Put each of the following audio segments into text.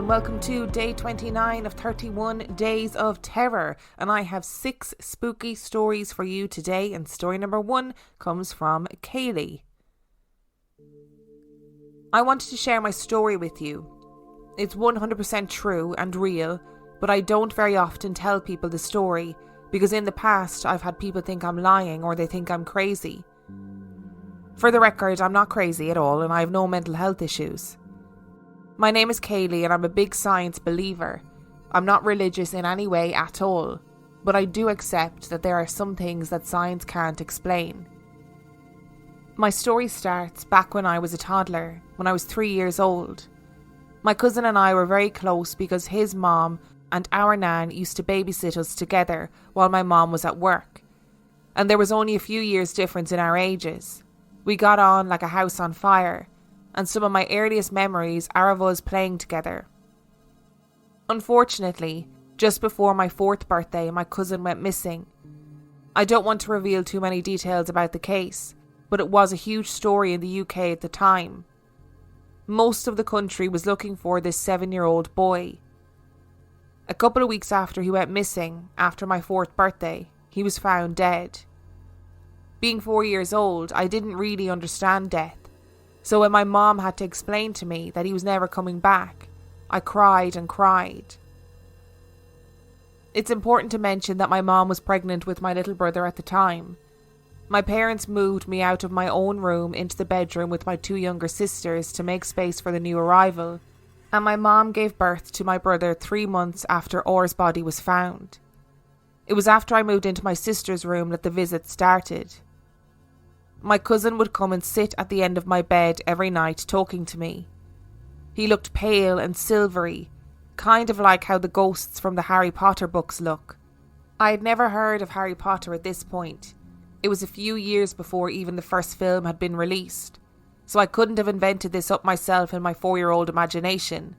and welcome to day 29 of 31 Days of Terror, and I have 6 spooky stories for you today, and story number 1 comes from Kaylee. I wanted to share my story with you. It's 100% true and real, but I don't very often tell people the story because in the past I've had people think I'm lying or they think I'm crazy. For the record, I'm not crazy at all and I have no mental health issues. My name is Kaylee and I'm a big science believer. I'm not religious in any way at all, but I do accept that there are some things that science can't explain. My story starts back when I was a toddler, when I was 3 years old. My cousin and I were very close because his mom and our nan used to babysit us together while my mom was at work. And there was only a few years difference in our ages. We got on like a house on fire, and some of my earliest memories are of us playing together. Unfortunately, just before my 4th birthday, my cousin went missing. I don't want to reveal too many details about the case, but it was a huge story in the UK at the time. Most of the country was looking for this 7-year-old boy. A couple of weeks after he went missing, after my 4th birthday, he was found dead. Being 4 years old, I didn't really understand death, so when my mom had to explain to me that he was never coming back, I cried and cried. It's important to mention that my mom was pregnant with my little brother at the time. My parents moved me out of my own room into the bedroom with my 2 younger sisters to make space for the new arrival, and my mom gave birth to my brother 3 months after Orr's body was found. It was after I moved into my sister's room that the visit started. My cousin would come and sit at the end of my bed every night talking to me. He looked pale and silvery, kind of like how the ghosts from the Harry Potter books look. I had never heard of Harry Potter at this point. It was a few years before even the first film had been released, so I couldn't have invented this up myself in my 4-year-old imagination.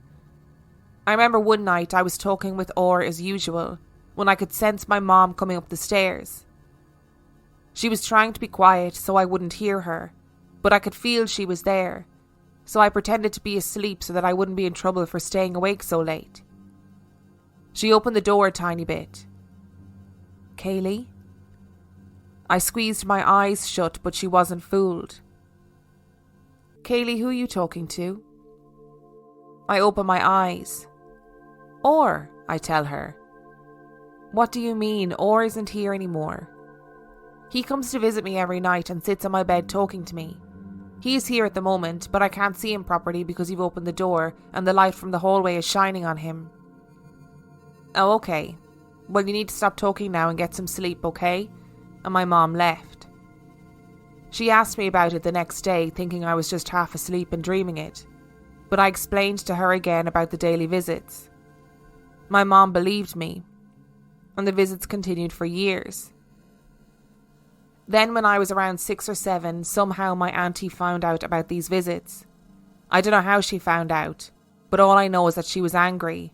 I remember one night I was talking with Orr as usual, when I could sense my mom coming up the stairs. She was trying to be quiet so I wouldn't hear her, but I could feel she was there, so I pretended to be asleep so that I wouldn't be in trouble for staying awake so late. She opened the door a tiny bit. "Kaylee?" I squeezed my eyes shut, but she wasn't fooled. "Kaylee, who are you talking to?" I open my eyes. "Orr," I tell her. "What do you mean? Orr isn't here anymore. He comes to visit me every night and sits on my bed talking to me. He is here at the moment, but I can't see him properly because you've opened the door and the light from the hallway is shining on him." "Oh, okay. Well, you need to stop talking now and get some sleep, okay?" And my mom left. She asked me about it the next day, thinking I was just half asleep and dreaming it, but I explained to her again about the daily visits. My mom believed me, and the visits continued for years. Then when I was around 6 or 7, somehow my auntie found out about these visits. I don't know how she found out, but all I know is that she was angry.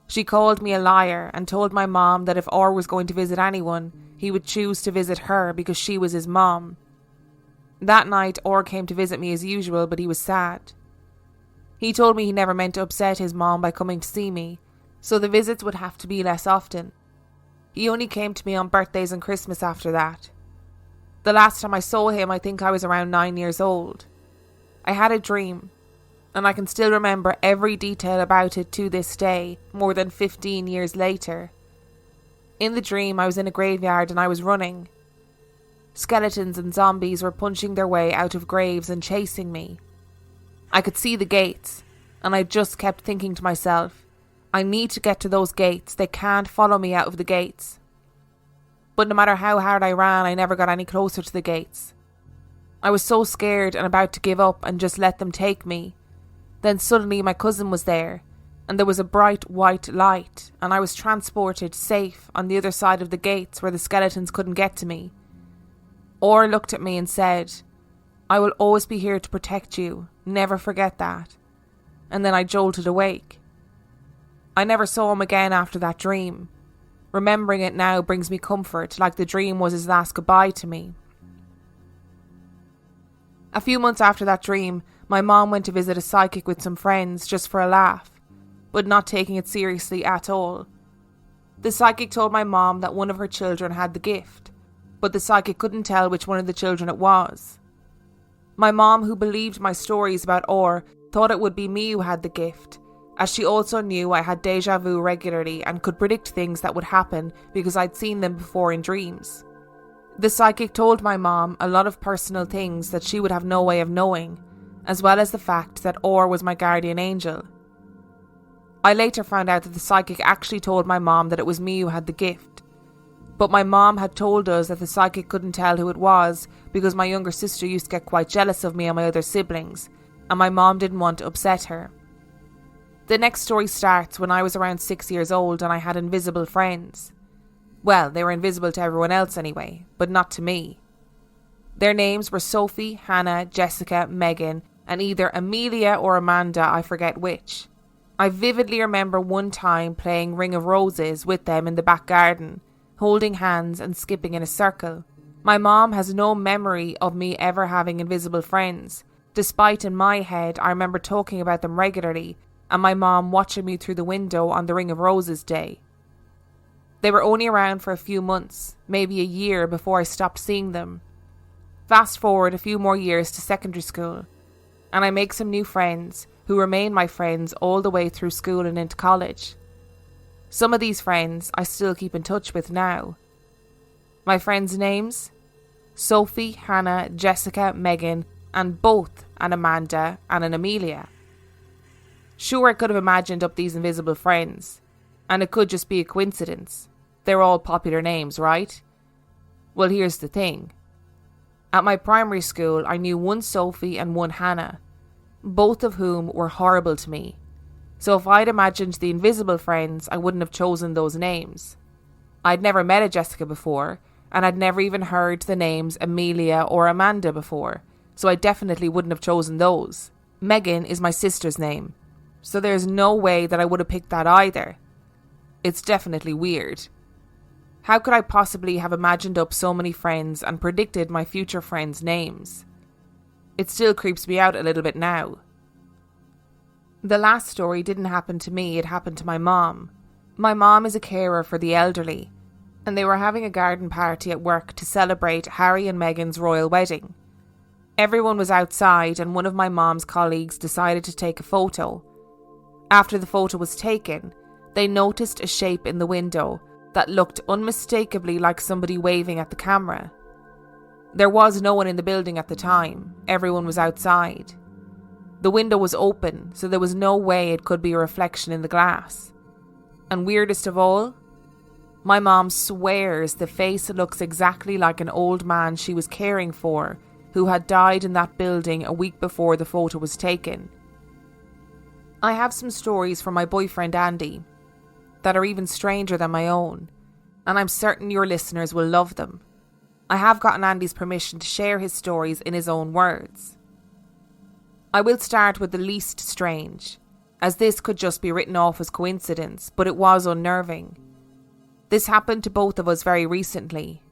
She called me a liar and told my mom that if Orr was going to visit anyone, he would choose to visit her because she was his mom. That night, Orr came to visit me as usual, but he was sad. He told me he never meant to upset his mom by coming to see me, so the visits would have to be less often. He only came to me on birthdays and Christmas after that. The last time I saw him, I think I was around 9 years old. I had a dream, and I can still remember every detail about it to this day, more than 15 years later. In the dream, I was in a graveyard and I was running. Skeletons and zombies were punching their way out of graves and chasing me. I could see the gates, and I just kept thinking to myself, I need to get to those gates, they can't follow me out of the gates. But no matter how hard I ran, I never got any closer to the gates. I was so scared and about to give up and just let them take me. Then suddenly my cousin was there, and there was a bright white light, and I was transported safe on the other side of the gates where the skeletons couldn't get to me. Orr looked at me and said, "I will always be here to protect you, never forget that." And then I jolted awake. I never saw him again after that dream. Remembering it now brings me comfort, like the dream was his last goodbye to me. A few months after that dream, my mom went to visit a psychic with some friends just for a laugh. but not taking it seriously at all. The psychic told my mom that one of her children had the gift, but the psychic couldn't tell which one of the children it was. My mom, who believed my stories about Or, thought it would be me who had the gift, as she also knew I had deja vu regularly and could predict things that would happen because I'd seen them before in dreams. The psychic told my mom a lot of personal things that she would have no way of knowing, as well as the fact that Or was my guardian angel. I later found out that the psychic actually told my mom that it was me who had the gift, but my mom had told us that the psychic couldn't tell who it was because my younger sister used to get quite jealous of me and my other siblings, and my mom didn't want to upset her. The next story starts when I was around 6 years old and I had invisible friends. Well, they were invisible to everyone else anyway, but not to me. Their names were Sophie, Hannah, Jessica, Megan, and either Amelia or Amanda, I forget which. I vividly remember one time playing Ring of Roses with them in the back garden, holding hands and skipping in a circle. My mom has no memory of me ever having invisible friends, despite in my head I remember talking about them regularly and my mom watching me through the window on the Ring of Roses day. They were only around for a few months, maybe a year, before I stopped seeing them. Fast forward a few more years to secondary school, and I make some new friends who remain my friends all the way through school and into college. Some of these friends I still keep in touch with now. My friends' names? Sophie, Hannah, Jessica, Megan, and both an Amanda and an Amelia. Sure, I could have imagined up these invisible friends, and it could just be a coincidence. They're all popular names, right? Well, here's the thing. At my primary school, I knew one Sophie and one Hannah, both of whom were horrible to me. So if I'd imagined the invisible friends, I wouldn't have chosen those names. I'd never met a Jessica before, and I'd never even heard the names Amelia or Amanda before, so I definitely wouldn't have chosen those. Megan is my sister's name, so there's no way that I would have picked that either. It's definitely weird. How could I possibly have imagined up so many friends and predicted my future friends' names? It still creeps me out a little bit now. The last story didn't happen to me, it happened to my mom. My mom is a carer for the elderly, and they were having a garden party at work to celebrate Harry and Meghan's royal wedding. Everyone was outside and one of my mom's colleagues decided to take a photo. After the photo was taken, they noticed a shape in the window that looked unmistakably like somebody waving at the camera. There was no one in the building at the time, everyone was outside. The window was open, so there was no way it could be a reflection in the glass. And weirdest of all, my mom swears the face looks exactly like an old man she was caring for, who had died in that building a week before the photo was taken. I have some stories from my boyfriend Andy that are even stranger than my own, and I'm certain your listeners will love them. I have gotten Andy's permission to share his stories in his own words. I will start with the least strange, as this could just be written off as coincidence, but it was unnerving. This happened to both of us very recently.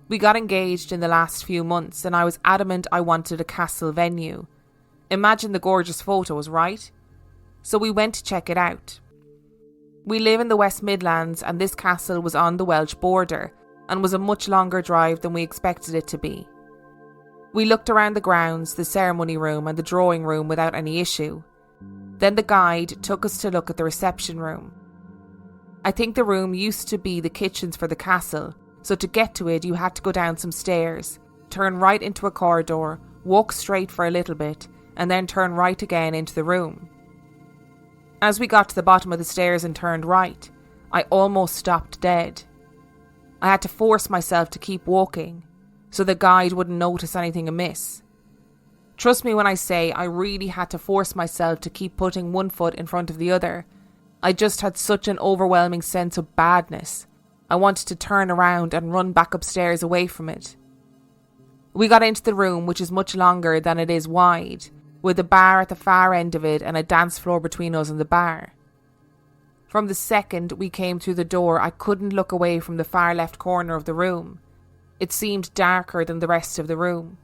We got engaged in the last few months and I was adamant I wanted a castle venue. Imagine the gorgeous photos, right? So we went to check it out. We live in the West Midlands and this castle was on the Welsh border and was a much longer drive than we expected it to be. We looked around the grounds, the ceremony room and the drawing room without any issue. Then the guide took us to look at the reception room. I think the room used to be the kitchens for the castle, so to get to it you had to go down some stairs, turn right into a corridor, walk straight for a little bit, and then turn right again into the room. As we got to the bottom of the stairs and turned right, I almost stopped dead. I had to force myself to keep walking, so the guide wouldn't notice anything amiss. Trust me when I say I really had to force myself to keep putting one foot in front of the other. I just had such an overwhelming sense of badness. I wanted to turn around and run back upstairs away from it. We got into the room, which is much longer than it is wide, with a bar at the far end of it and a dance floor between us and the bar. From the second we came through the door, I couldn't look away from the far left corner of the room. It seemed darker than the rest of the room,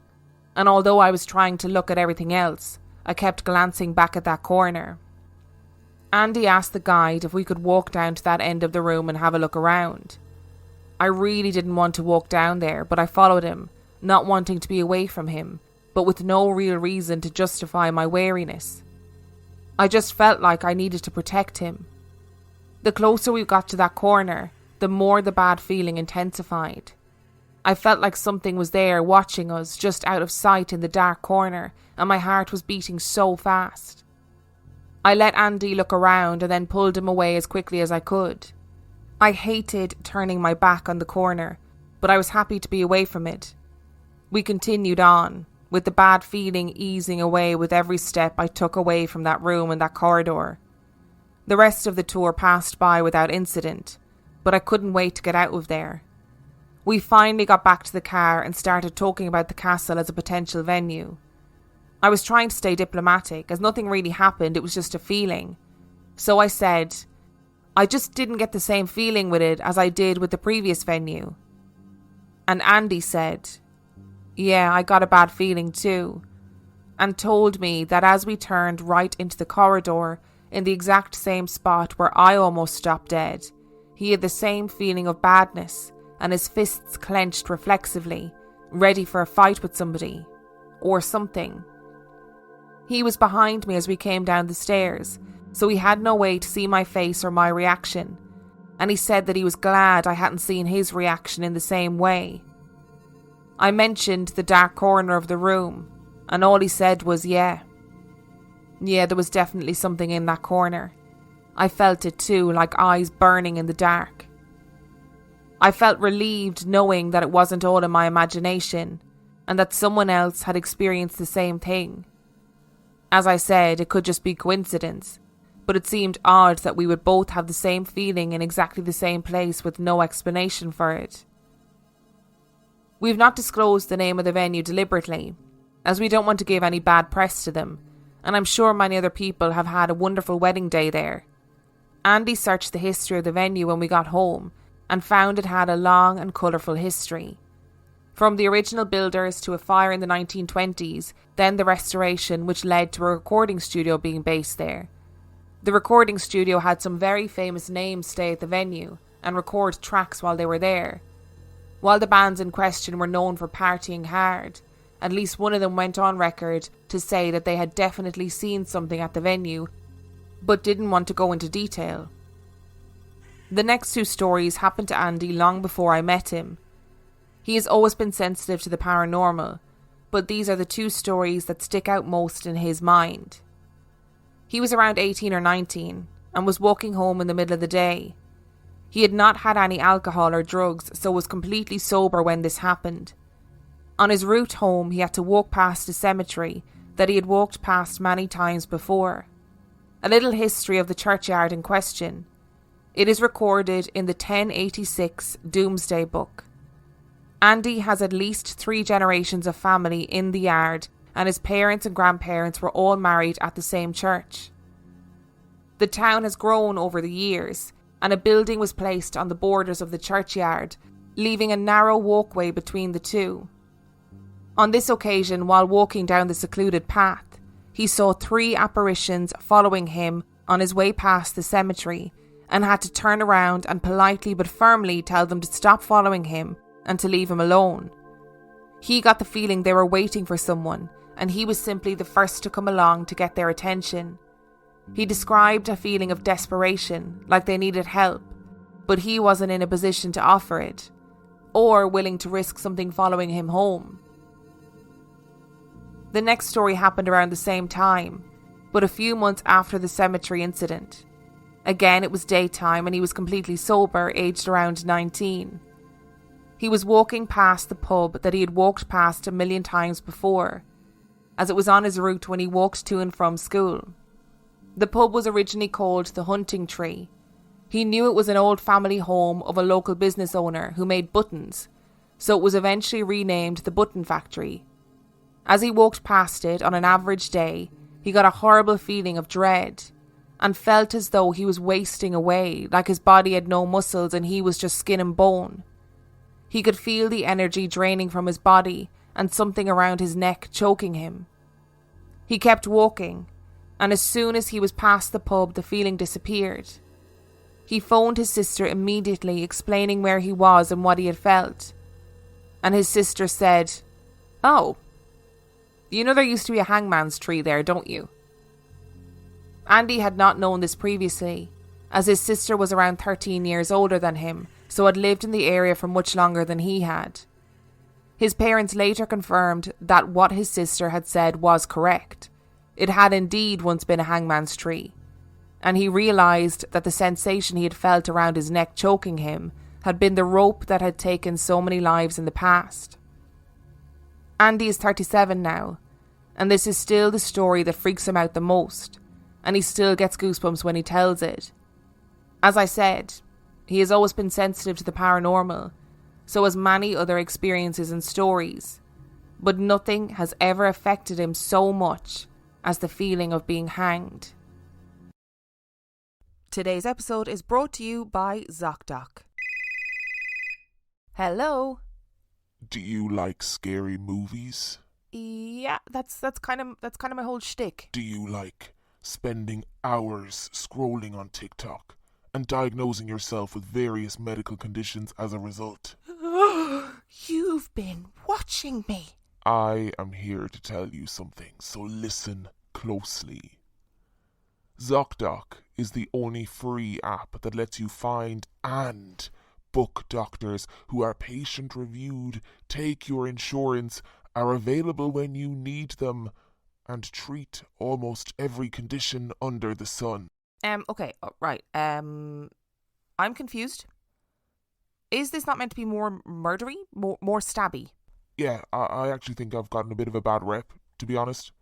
and although I was trying to look at everything else, I kept glancing back at that corner. Andy asked the guide if we could walk down to that end of the room and have a look around. I really didn't want to walk down there, but I followed him, not wanting to be away from him, but with no real reason to justify my wariness. I just felt like I needed to protect him. The closer we got to that corner, the more the bad feeling intensified. I felt like something was there watching us just out of sight in the dark corner, and my heart was beating so fast. I let Andy look around and then pulled him away as quickly as I could. I hated turning my back on the corner, but I was happy to be away from it. We continued on, with the bad feeling easing away with every step I took away from that room and that corridor. The rest of the tour passed by without incident, but I couldn't wait to get out of there. We finally got back to the car and started talking about the castle as a potential venue. I was trying to stay diplomatic, as nothing really happened, it was just a feeling. So I said, I just didn't get the same feeling with it as I did with the previous venue. And Andy said, yeah, I got a bad feeling too, and told me that as we turned right into the corridor, in the exact same spot where I almost stopped dead, he had the same feeling of badness, and his fists clenched reflexively, ready for a fight with somebody, or something. He was behind me as we came down the stairs, so he had no way to see my face or my reaction, and he said that he was glad I hadn't seen his reaction in the same way. I mentioned the dark corner of the room, and all he said was yeah. Yeah, there was definitely something in that corner. I felt it too, like eyes burning in the dark. I felt relieved knowing that it wasn't all in my imagination, and that someone else had experienced the same thing. As I said, it could just be coincidence, but it seemed odd that we would both have the same feeling in exactly the same place with no explanation for it. We've not disclosed the name of the venue deliberately, as we don't want to give any bad press to them, and I'm sure many other people have had a wonderful wedding day there. Andy searched the history of the venue when we got home, and found it had a long and colourful history. From the original builders to a fire in the 1920s, then the restoration which led to a recording studio being based there. The recording studio had some very famous names stay at the venue and record tracks while they were there. While the bands in question were known for partying hard, at least one of them went on record to say that they had definitely seen something at the venue, but didn't want to go into detail. The next two stories happened to Andy long before I met him. He has always been sensitive to the paranormal, but these are the two stories that stick out most in his mind. He was around 18 or 19 and was walking home in the middle of the day. He had not had any alcohol or drugs, so was completely sober when this happened. On his route home, he had to walk past a cemetery that he had walked past many times before. A little history of the churchyard in question. It is recorded in the 1086 Domesday Book. Andy has at least 3 generations of family in the yard, and his parents and grandparents were all married at the same church. The town has grown over the years, and a building was placed on the borders of the churchyard, leaving a narrow walkway between the two. On this occasion, while walking down the secluded path, he saw 3 apparitions following him on his way past the cemetery, and had to turn around and politely but firmly tell them to stop following him and to leave him alone. He got the feeling they were waiting for someone, and he was simply the first to come along to get their attention. He described a feeling of desperation, like they needed help, but he wasn't in a position to offer it, or willing to risk something following him home. The next story happened around the same time, but a few months after the cemetery incident. Again, it was daytime and he was completely sober, aged around 19. He was walking past the pub that he had walked past a million times before, as it was on his route when he walked to and from school. The pub was originally called the Hunting Tree. He knew it was an old family home of a local business owner who made buttons, so it was eventually renamed the Button Factory. As he walked past it on an average day, he got a horrible feeling of dread, and felt as though he was wasting away, like his body had no muscles and he was just skin and bone. He could feel the energy draining from his body and something around his neck choking him. He kept walking, and as soon as he was past the pub, the feeling disappeared. He phoned his sister immediately, explaining where he was and what he had felt. And his sister said, "Oh, you know there used to be a hangman's tree there, don't you?" Andy had not known this previously, as his sister was around 13 years older than him, so had lived in the area for much longer than he had. His parents later confirmed that what his sister had said was correct. It had indeed once been a hangman's tree, and he realised that the sensation he had felt around his neck choking him had been the rope that had taken so many lives in the past. Andy is 37 now, and this is still the story that freaks him out the most, and he still gets goosebumps when he tells it. As I said, he has always been sensitive to the paranormal, so has many other experiences and stories, but nothing has ever affected him so much as the feeling of being hanged. Today's episode is brought to you by ZocDoc. Hello. Do you like scary movies? Yeah, that's kind of my whole shtick. Do you like spending hours scrolling on TikTok and diagnosing yourself with various medical conditions as a result? You've been watching me. I am here to tell you something, so listen closely. ZocDoc is the only free app that lets you find and book doctors who are patient-reviewed, take your insurance, are available when you need them, and treat almost every condition under the sun. Okay, right. I'm confused. Is this not meant to be more murdery? More stabby? Yeah, I actually think I've gotten a bit of a bad rep, to be honest.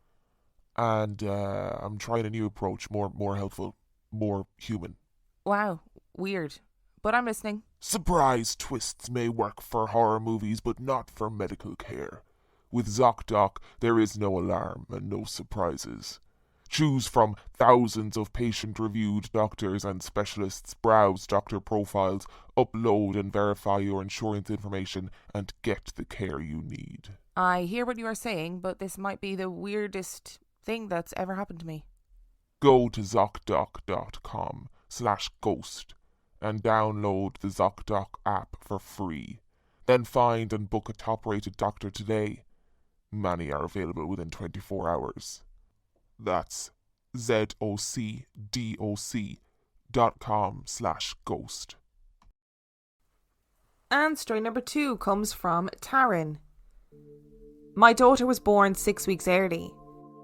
And I'm trying a new approach, more helpful, more human. Wow, weird. But I'm listening. Surprise twists may work for horror movies, but not for medical care. With ZocDoc, there is no alarm and no surprises. Choose from thousands of patient-reviewed doctors and specialists, browse doctor profiles, upload and verify your insurance information, and get the care you need. I hear what you are saying, but this might be the weirdest thing that's ever happened to me. Go to ZocDoc.com/ghost and download the ZocDoc app for free. Then find and book a top-rated doctor today. Many are available within 24 hours. That's ZocDoc.com/ghost. And story number 2 comes from Taryn. My daughter was born 6 weeks early.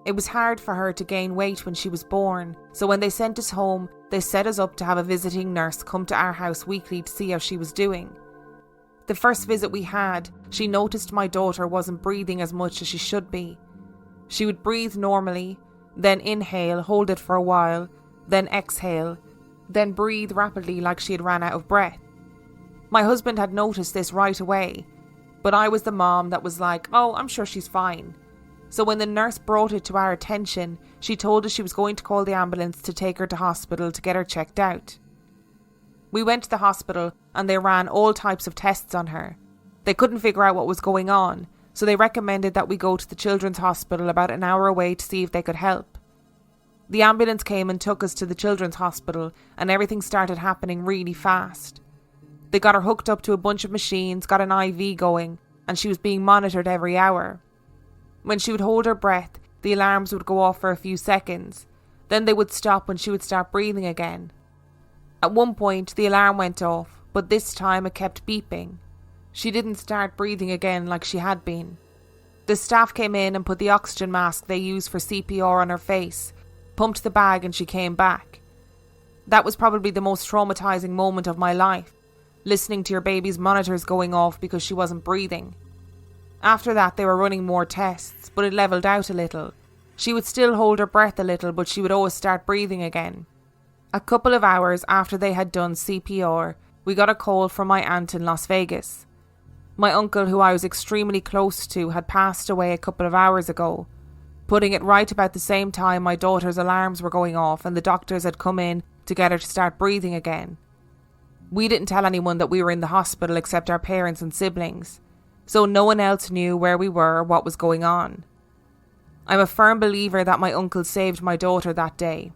It was hard for her to gain weight when she was born, so when they sent us home, they set us up to have a visiting nurse come to our house weekly to see how she was doing. The first visit we had, she noticed my daughter wasn't breathing as much as she should be. She would breathe normally, then inhale, hold it for a while, then exhale, then breathe rapidly like she had ran out of breath. My husband had noticed this right away, but I was the mom that was like, "Oh, I'm sure she's fine." So when the nurse brought it to our attention, she told us she was going to call the ambulance to take her to hospital to get her checked out. We went to the hospital and they ran all types of tests on her. They couldn't figure out what was going on, so they recommended that we go to the children's hospital about an hour away to see if they could help. The ambulance came and took us to the children's hospital, and everything started happening really fast. They got her hooked up to a bunch of machines, got an IV going, and she was being monitored every hour. When she would hold her breath, the alarms would go off for a few seconds. Then they would stop when she would start breathing again. At one point, the alarm went off, but this time it kept beeping. She didn't start breathing again like she had been. The staff came in and put the oxygen mask they use for CPR on her face, pumped the bag, and she came back. That was probably the most traumatizing moment of my life, listening to your baby's monitors going off because she wasn't breathing. After that, they were running more tests, but it levelled out a little. She would still hold her breath a little, but she would always start breathing again. A couple of hours after they had done CPR, we got a call from my aunt in Las Vegas. My uncle, who I was extremely close to, had passed away a couple of hours ago, putting it right about the same time my daughter's alarms were going off and the doctors had come in to get her to start breathing again. We didn't tell anyone that we were in the hospital except our parents and siblings, so no one else knew where we were or what was going on. I'm a firm believer that my uncle saved my daughter that day.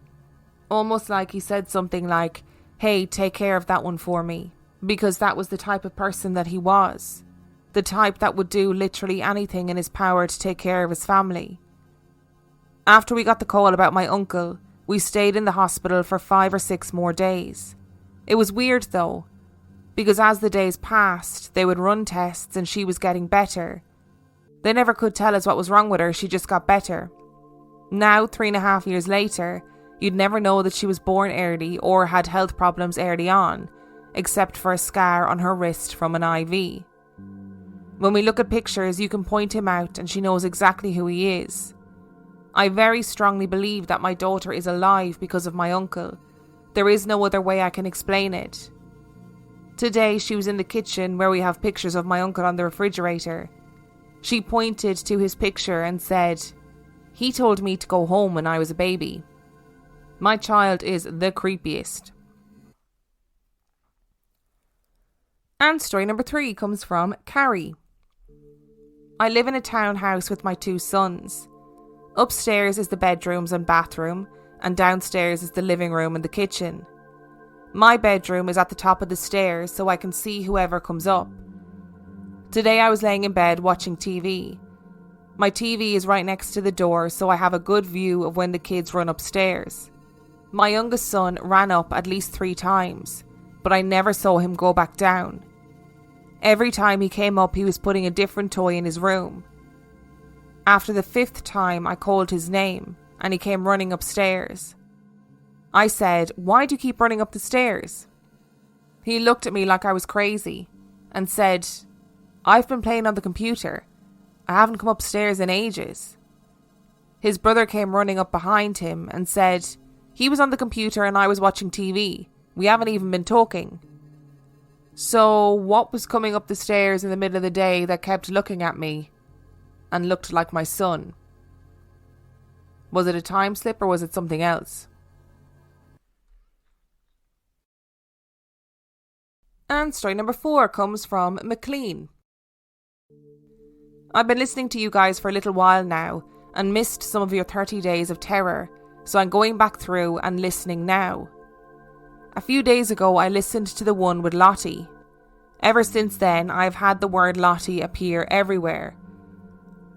Almost like he said something like, "Hey, take care of that one for me," because that was the type of person that he was. The type that would do literally anything in his power to take care of his family. After we got the call about my uncle, we stayed in the hospital for 5 or 6 more days. It was weird though, because as the days passed, they would run tests and she was getting better. They never could tell us what was wrong with her, she just got better. Now, 3.5 years later, you'd never know that she was born early or had health problems early on, except for a scar on her wrist from an IV. When we look at pictures, you can point him out and she knows exactly who he is. I very strongly believe that my daughter is alive because of my uncle. There is no other way I can explain it. Today she was in the kitchen where we have pictures of my uncle on the refrigerator. She pointed to his picture and said, "He told me to go home when I was a baby." My child is the creepiest. And story number 3 comes from Carrie. I live in a townhouse with my 2 sons. Upstairs is the bedrooms and bathroom, and downstairs is the living room and the kitchen. My bedroom is at the top of the stairs so I can see whoever comes up. Today I was laying in bed watching TV. My TV is right next to the door so I have a good view of when the kids run upstairs. My youngest son ran up at least 3 times, but I never saw him go back down. Every time he came up he was putting a different toy in his room. After the 5th time I called his name and he came running upstairs. I said, "Why do you keep running up the stairs?" He looked at me like I was crazy and said, "I've been playing on the computer. I haven't come upstairs in ages." His brother came running up behind him and said, "He was on the computer and I was watching TV. We haven't even been talking." So what was coming up the stairs in the middle of the day that kept looking at me and looked like my son? Was it a time slip or was it something else? And story number 4 comes from McLean. I've been listening to you guys for a little while now and missed some of your 30 days of terror, so I'm going back through and listening now. A few days ago I listened to the one with Lottie. Ever since then I've had the word Lottie appear everywhere.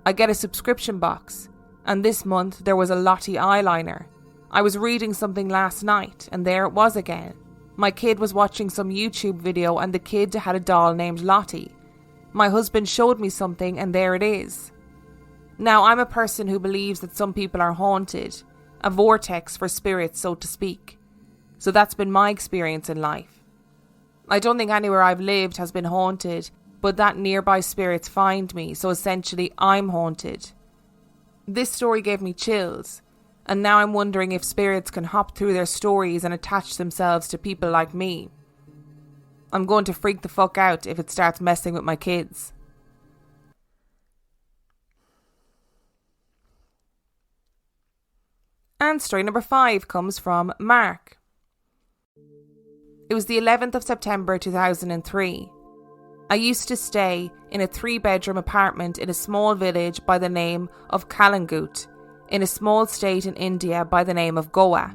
I get a subscription box, and this month there was a Lottie eyeliner. I was reading something last night and there it was again. My kid was watching some YouTube video and the kid had a doll named Lottie. My husband showed me something and there it is. Now I'm a person who believes that some people are haunted, a vortex for spirits so to speak. So that's been my experience in life. I don't think anywhere I've lived has been haunted, but that nearby spirits find me, so essentially I'm haunted. This story gave me chills, and now I'm wondering if spirits can hop through their stories and attach themselves to people like me. I'm going to freak the fuck out if it starts messing with my kids. And story number 5 comes from Mark. It was the 11th of September 2003. I used to stay in a 3-bedroom apartment in a small village by the name of Kalangut, in a small state in India by the name of Goa.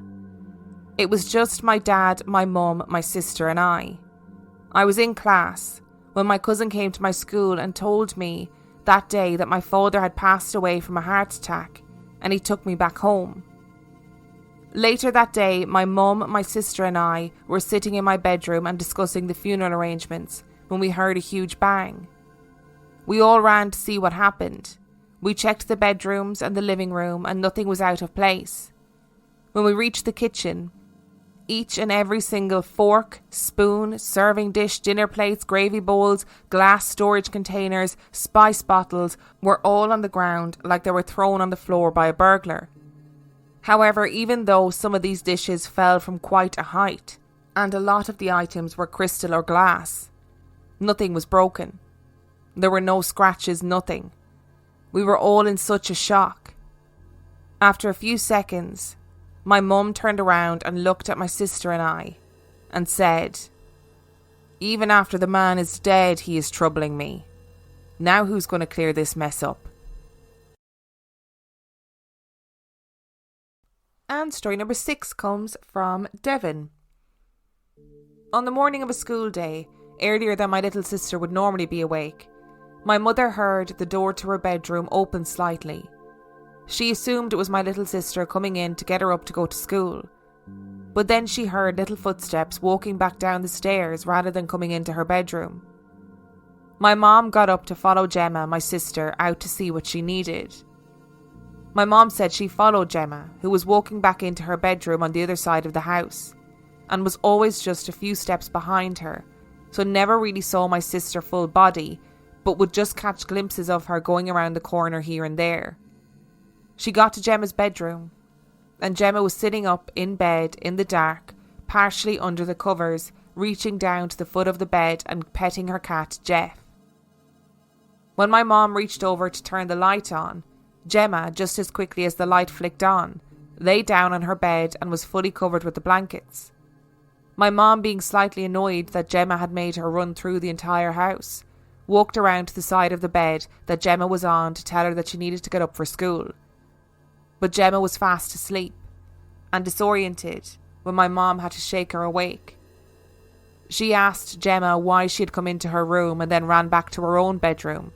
It was just my dad, my mum, my sister and I. I was in class when my cousin came to my school and told me that day that my father had passed away from a heart attack and he took me back home. Later that day, my mum, my sister and I were sitting in my bedroom and discussing the funeral arrangements when we heard a huge bang. We all ran to see what happened. We checked the bedrooms and the living room and nothing was out of place. When we reached the kitchen, each and every single fork, spoon, serving dish, dinner plates, gravy bowls, glass storage containers, spice bottles were all on the ground like they were thrown on the floor by a burglar. However, even though some of these dishes fell from quite a height, and a lot of the items were crystal or glass, nothing was broken. There were no scratches, nothing. We were all in such a shock. After a few seconds, my mum turned around and looked at my sister and I and said, "Even after the man is dead, he is troubling me. Now who's going to clear this mess up?" And story number 6 comes from Devon. On the morning of a school day, earlier than my little sister would normally be awake, my mother heard the door to her bedroom open slightly. She assumed it was my little sister coming in to get her up to go to school. But then she heard little footsteps walking back down the stairs rather than coming into her bedroom. My mom got up to follow Gemma, my sister, out to see what she needed. My mom said she followed Gemma, who was walking back into her bedroom on the other side of the house, and was always just a few steps behind her, so never really saw my sister full body, but would just catch glimpses of her going around the corner here and there. She got to Gemma's bedroom, and Gemma was sitting up in bed in the dark, partially under the covers, reaching down to the foot of the bed and petting her cat, Jeff. When my mom reached over to turn the light on, Gemma, just as quickly as the light flicked on, lay down on her bed and was fully covered with the blankets. My mom, being slightly annoyed that Gemma had made her run through the entire house, walked around to the side of the bed that Gemma was on to tell her that she needed to get up for school. But Gemma was fast asleep and disoriented when my mom had to shake her awake. She asked Gemma why she had come into her room and then ran back to her own bedroom.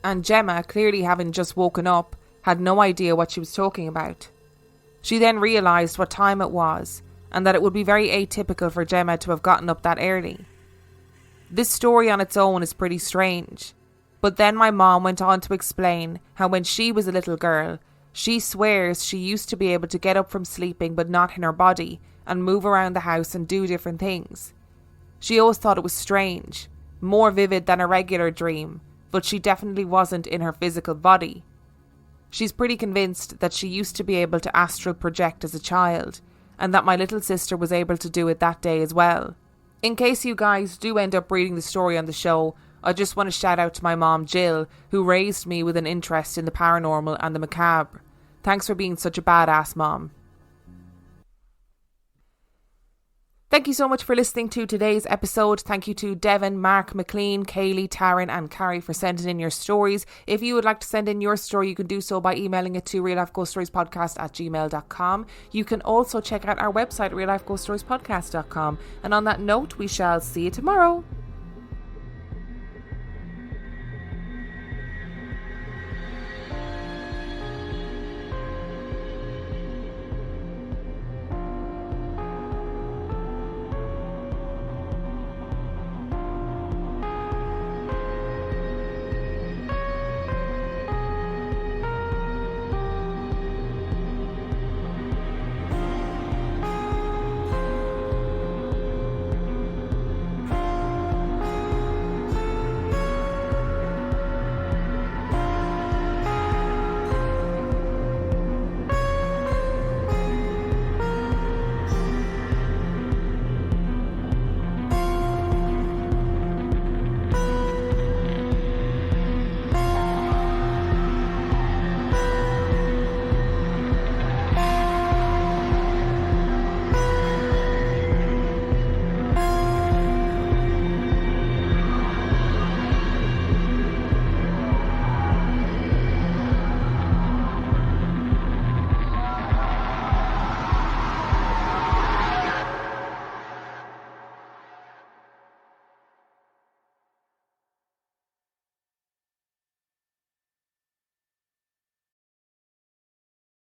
And Gemma, clearly having just woken up, had no idea what she was talking about. She then realised what time it was and that it would be very atypical for Gemma to have gotten up that early. This story on its own is pretty strange, but then my mom went on to explain how when she was a little girl, she swears she used to be able to get up from sleeping but not in her body and move around the house and do different things. She always thought it was strange, more vivid than a regular dream, but she definitely wasn't in her physical body. She's pretty convinced that she used to be able to astral project as a child, and that my little sister was able to do it that day as well. In case you guys do end up reading the story on the show, I just want to shout out to my mom Jill, who raised me with an interest in the paranormal and the macabre. Thanks for being such a badass mom. Thank you so much for listening to today's episode. Thank you to Devon, Mark, McLean, Kaylee, Taryn and Carrie for sending in your stories. If you would like to send in your story, you can do so by emailing it to reallifeghoststoriespodcast@gmail.com. You can also check out our website, reallifeghoststoriespodcast.com. And on that note, we shall see you tomorrow.